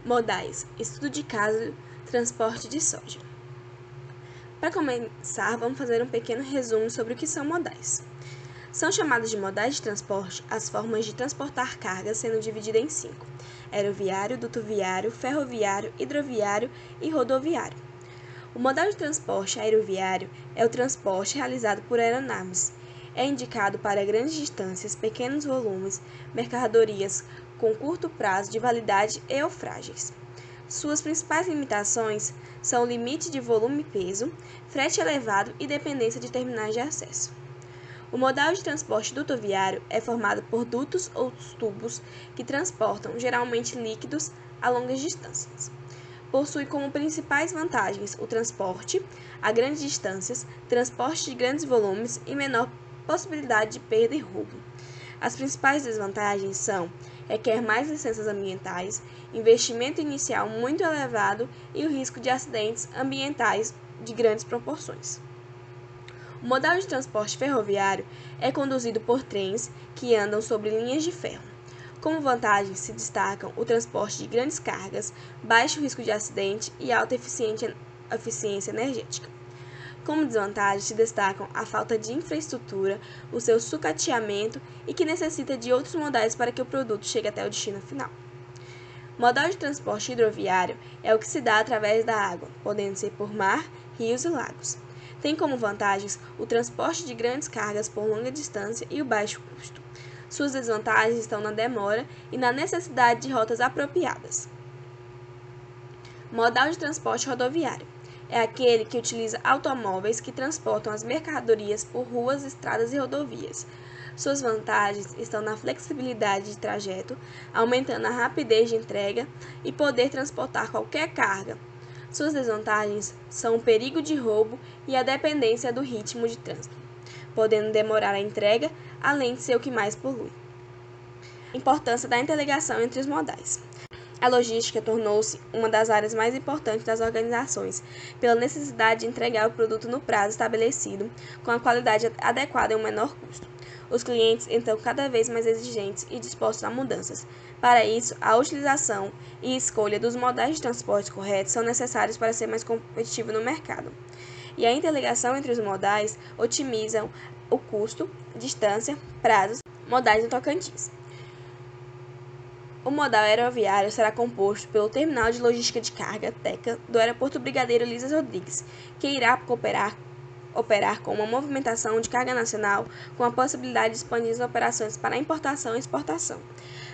Modais, estudo de caso, transporte de soja. Para começar, vamos fazer um pequeno resumo sobre o que são modais. São chamadas de modais de transporte as formas de transportar cargas, sendo dividida em 5: aeroviário, dutoviário, ferroviário, hidroviário e rodoviário. O modal de transporte aeroviário é o transporte realizado por aeronaves. É indicado para grandes distâncias, pequenos volumes, mercadorias com curto prazo de validade e ou frágeis. Suas principais limitações são o limite de volume e peso, frete elevado e dependência de terminais de acesso. O modal de transporte dutoviário é formado por dutos ou tubos que transportam, geralmente líquidos, a longas distâncias. Possui como principais vantagens o transporte a grandes distâncias, transporte de grandes volumes e menor possibilidade de perda e roubo. As principais desvantagens são: requer mais licenças ambientais, investimento inicial muito elevado e o risco de acidentes ambientais de grandes proporções. O modal de transporte ferroviário é conduzido por trens que andam sobre linhas de ferro. Como vantagens se destacam o transporte de grandes cargas, baixo risco de acidente e alta eficiência energética. Como desvantagens se destacam a falta de infraestrutura, o seu sucateamento e que necessita de outros modais para que o produto chegue até o destino final. Modal de transporte hidroviário é o que se dá através da água, podendo ser por mar, rios e lagos. Tem como vantagens o transporte de grandes cargas por longa distância e o baixo custo. Suas desvantagens estão na demora e na necessidade de rotas apropriadas. Modal de transporte rodoviário é aquele que utiliza automóveis que transportam as mercadorias por ruas, estradas e rodovias. Suas vantagens estão na flexibilidade de trajeto, aumentando a rapidez de entrega e poder transportar qualquer carga. Suas desvantagens são o perigo de roubo e a dependência do ritmo de trânsito, podendo demorar a entrega, além de ser o que mais polui. Importância da interligação entre os modais. A logística tornou-se uma das áreas mais importantes das organizações, pela necessidade de entregar o produto no prazo estabelecido, com a qualidade adequada e um menor custo. Os clientes estão cada vez mais exigentes e dispostos a mudanças. Para isso, a utilização e escolha dos modais de transporte corretos são necessários para ser mais competitivo no mercado. E a interligação entre os modais otimizam o custo, distância, prazos, modais no Tocantins. O modal aeroviário será composto pelo Terminal de Logística de Carga, TECA, do Aeroporto Brigadeiro Elias Rodrigues, que irá operar com uma movimentação de carga nacional, com a possibilidade de expandir as operações para importação e exportação.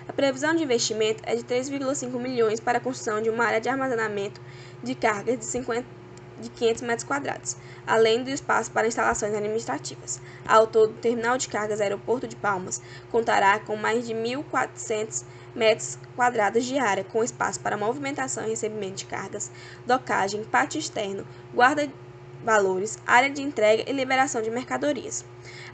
A previsão de investimento é de 3,5 milhões para a construção de uma área de armazenamento de cargas de 500 metros quadrados, além do espaço para instalações administrativas. Ao todo, o Terminal de Cargas Aeroporto de Palmas contará com mais de 1.400 metros quadrados de área, com espaço para movimentação e recebimento de cargas, docagem, pátio externo, guarda-valores, área de entrega e liberação de mercadorias.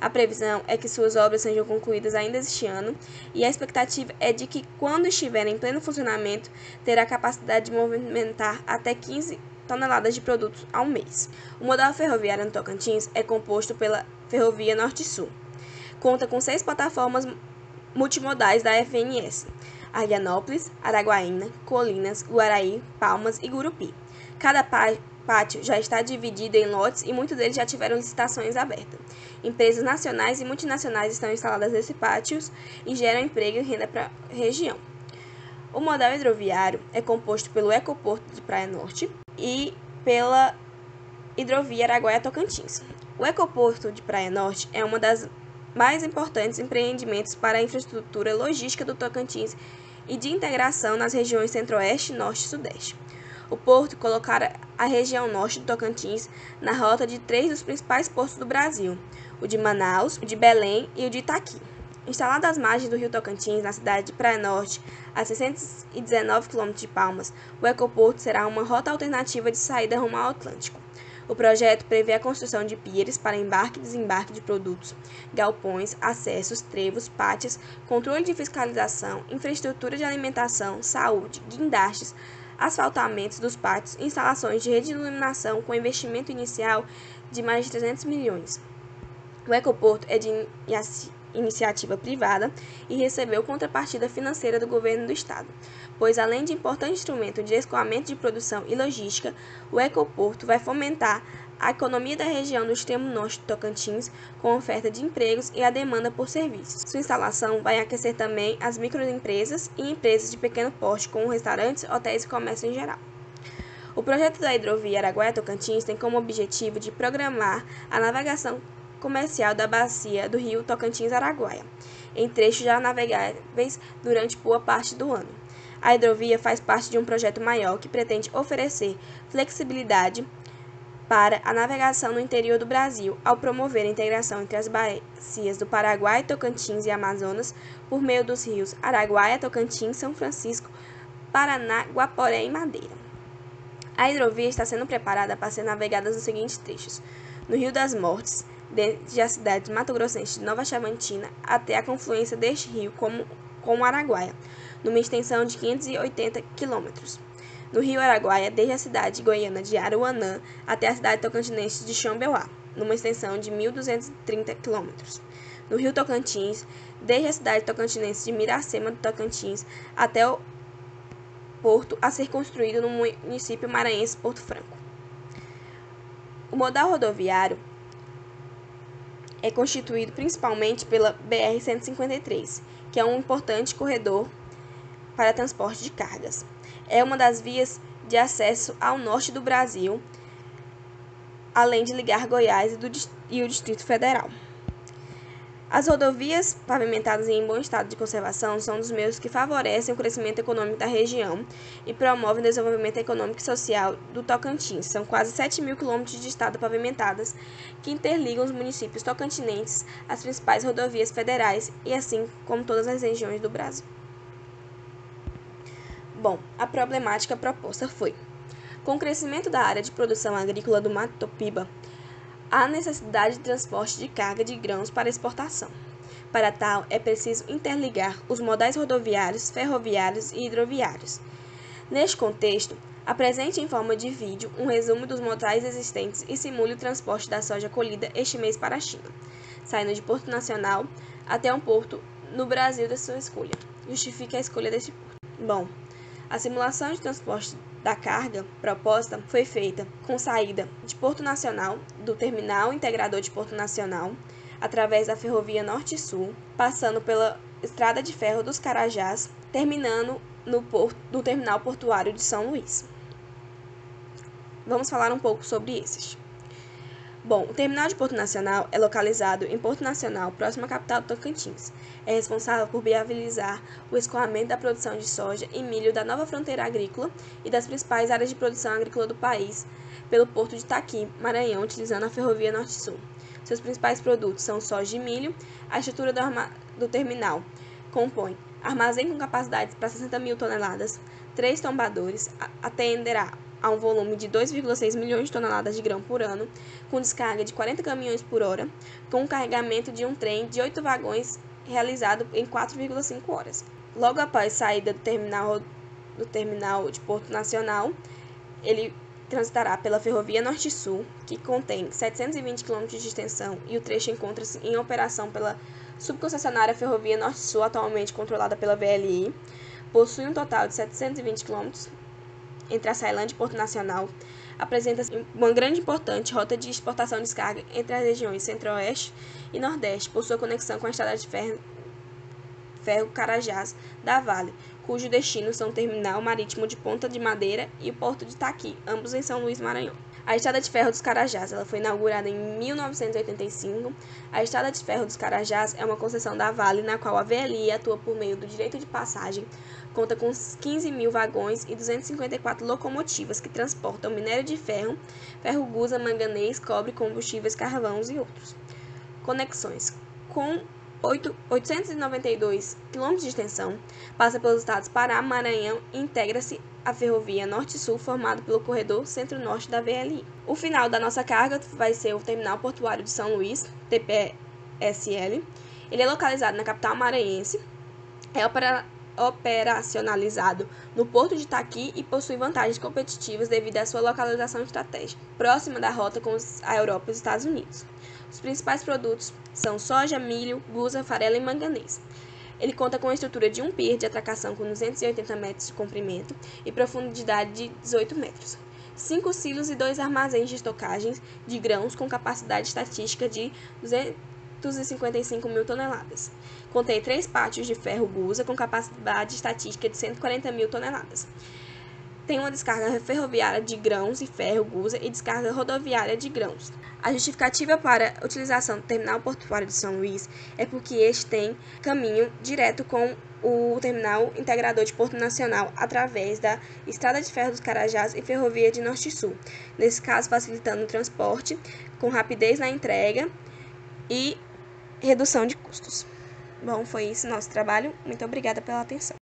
A previsão é que suas obras sejam concluídas ainda este ano e a expectativa é de que, quando estiver em pleno funcionamento, terá capacidade de movimentar até 15 toneladas de produtos ao mês. O modal ferroviário no Tocantins é composto pela Ferrovia Norte-Sul. Conta com 6 plataformas multimodais da FNS: Arlianópolis, Araguaína, Colinas, Guaraí, Palmas e Gurupi. Cada pátio já está dividido em lotes e muitos deles já tiveram licitações abertas. Empresas nacionais e multinacionais estão instaladas nesses pátios e geram emprego e renda para a região. O modal hidroviário é composto pelo Ecoporto de Praia Norte e pela Hidrovia Araguaia-Tocantins. O Ecoporto de Praia Norte é uma das mais importantes empreendimentos para a infraestrutura logística do Tocantins e de integração nas regiões Centro-Oeste, Norte e Sudeste. O porto colocará a região norte do Tocantins na rota de 3 dos principais portos do Brasil: o de Manaus, o de Belém e o de Itaqui. Instalado às margens do rio Tocantins, na cidade de Praia Norte, a 619 km de Palmas, o Ecoporto será uma rota alternativa de saída rumo ao Atlântico. O projeto prevê a construção de píeres para embarque e desembarque de produtos, galpões, acessos, trevos, pátios, controle de fiscalização, infraestrutura de alimentação, saúde, guindastes, asfaltamentos dos pátios, instalações de rede de iluminação com investimento inicial de mais de 300 milhões. O Ecoporto é de iniciativa privada e recebeu contrapartida financeira do governo do estado, pois além de importante instrumento de escoamento de produção e logística, o ecoporto vai fomentar a economia da região do extremo norte do Tocantins, com oferta de empregos e a demanda por serviços. Sua instalação vai aquecer também as microempresas e empresas de pequeno porte, como restaurantes, hotéis e comércio em geral. O projeto da hidrovia Araguaia-Tocantins tem como objetivo de programar a navegação comercial da bacia do rio Tocantins-Araguaia, em trechos já navegáveis durante boa parte do ano. A hidrovia faz parte de um projeto maior que pretende oferecer flexibilidade para a navegação no interior do Brasil, ao promover a integração entre as bacias do Paraguai, Tocantins e Amazonas por meio dos rios Araguaia, Tocantins, São Francisco, Paraná, Guaporé e Madeira. A hidrovia está sendo preparada para ser navegada nos seguintes trechos: no Rio das Mortes, desde a cidade mato-grossense de Nova Chavantina até a confluência deste rio com o Araguaia, numa extensão de 580 quilômetros. No Rio Araguaia, desde a cidade goiana de Aruanã até a cidade tocantinense de Xambeuá, numa extensão de 1.230 km. No Rio Tocantins, desde a cidade tocantinense de Miracema do Tocantins até o porto a ser construído no município maranhense Porto Franco. O modal rodoviário é constituído principalmente pela BR-153, que é um importante corredor para transporte de cargas. É uma das vias de acesso ao norte do Brasil, além de ligar Goiás e o Distrito Federal. As rodovias pavimentadas e em bom estado de conservação são dos meios que favorecem o crescimento econômico da região e promovem o desenvolvimento econômico e social do Tocantins. São quase 7.000 quilômetros de estrada pavimentadas que interligam os municípios tocantinenses às principais rodovias federais e assim como todas as regiões do Brasil. Bom, a problemática proposta foi: com o crescimento da área de produção agrícola do Mato Piba, há necessidade de transporte de carga de grãos para exportação. Para tal, é preciso interligar os modais rodoviários, ferroviários e hidroviários. Neste contexto, apresente em forma de vídeo um resumo dos modais existentes e simule o transporte da soja colhida este mês para a China, saindo de Porto Nacional até um porto no Brasil da sua escolha. Justifique a escolha deste porto. Bom, a simulação de transporte da carga proposta foi feita com saída de Porto Nacional, do Terminal Integrador de Porto Nacional, através da Ferrovia Norte-Sul, passando pela Estrada de Ferro dos Carajás, terminando no Terminal Portuário de São Luís. Vamos falar um pouco sobre esses. Bom, o terminal de Porto Nacional é localizado em Porto Nacional, próximo à capital do Tocantins. É responsável por viabilizar o escoamento da produção de soja e milho da nova fronteira agrícola e das principais áreas de produção agrícola do país pelo porto de Itaqui, Maranhão, utilizando a Ferrovia Norte-Sul. Seus principais produtos são soja e milho. A estrutura do terminal compõe armazém com capacidade para 60.000 toneladas, 3 tombadores, atenderá a um volume de 2,6 milhões de toneladas de grão por ano, com descarga de 40 caminhões por hora, com o carregamento de um trem de 8 vagões realizado em 4,5 horas. Logo após saída do terminal de Porto Nacional, ele transitará pela Ferrovia Norte-Sul, que contém 720 km de extensão, e o trecho encontra-se em operação pela subconcessionária Ferrovia Norte-Sul, atualmente controlada pela VLI. Possui um total de 720 km entre a Ceilândia e Porto Nacional. Apresenta-se uma grande e importante rota de exportação e descarga entre as regiões Centro-Oeste e Nordeste, por sua conexão com a estrada de ferro Carajás da Vale, cujo destino são o terminal marítimo de Ponta de Madeira e o porto de Itaqui, ambos em São Luís, Maranhão. A Estrada de Ferro dos Carajás ela foi inaugurada em 1985. A Estrada de Ferro dos Carajás é uma concessão da Vale, na qual a VLI atua por meio do direito de passagem. Conta com 15.000 vagões e 254 locomotivas que transportam minério de ferro, ferro-gusa, manganês, cobre, combustíveis, carvões e outros. Conexões. Com 892 km de extensão, passa pelos estados Pará, Maranhão e integra-se a Ferrovia Norte-Sul, formado pelo corredor Centro-Norte da VLI. O final da nossa carga vai ser o Terminal Portuário de São Luís, TPSL. Ele é localizado na capital maranhense, é operacionalizado no Porto de Itaqui e possui vantagens competitivas devido à sua localização estratégica, próxima da rota com a Europa e os Estados Unidos. Os principais produtos são soja, milho, gusa, farelo e manganês. Ele conta com a estrutura de um pier de atracação com 280 metros de comprimento e profundidade de 18 metros. 5 silos e 2 armazéns de estocagens de grãos com capacidade estatística de 255 mil toneladas. Contém 3 pátios de ferro gusa com capacidade estatística de 140 mil toneladas. Tem uma descarga ferroviária de grãos e ferro gusa e descarga rodoviária de grãos. A justificativa para a utilização do terminal portuário de São Luís é porque este tem caminho direto com o terminal integrador de Porto Nacional através da Estrada de Ferro dos Carajás e Ferrovia de Norte e Sul, nesse caso facilitando o transporte, com rapidez na entrega e redução de custos. Bom, foi isso nosso trabalho. Muito obrigada pela atenção.